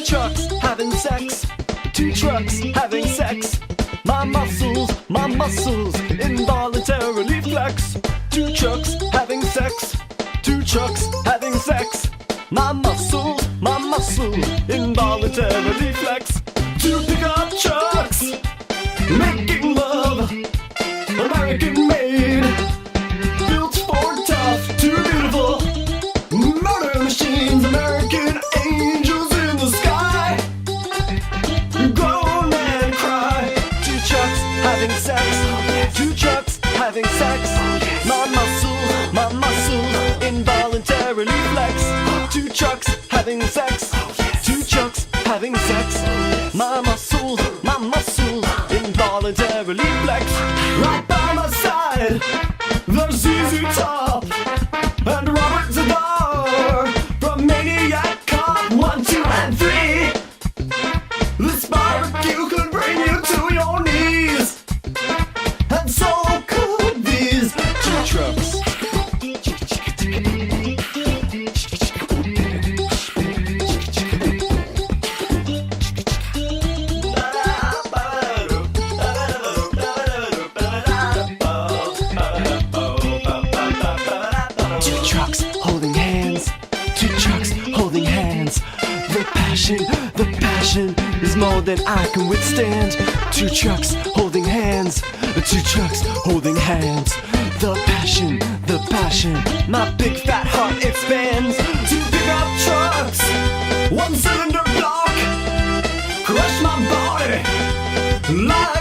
Two trucks having sex. Two trucks having sex. My muscles involuntarily flex. Two trucks having sex. Two trucks having sex. My muscles involuntarily flex. Two pickup trucks making love, American made, built for tough, too beautiful murder machines, American angels in the sky, groan and cry. Two trucks having sex. Two trucks having sex. My muscles involuntarily flex. Two trucks having sex. Two trucks having sex. My muscles involuntarily flex. Right by my side, there's ZZ Top and Robert Zadar from Maniac Cop 1, 2, and 3. This barbecue could bring you to your knees, and so could these two trucks. Two trucks holding hands. Two trucks holding hands. The passion is more than I can withstand. Two trucks holding hands. Two trucks holding hands. The passion, my big fat heart expands. Two pickup trucks, one cylinder block, crush my body like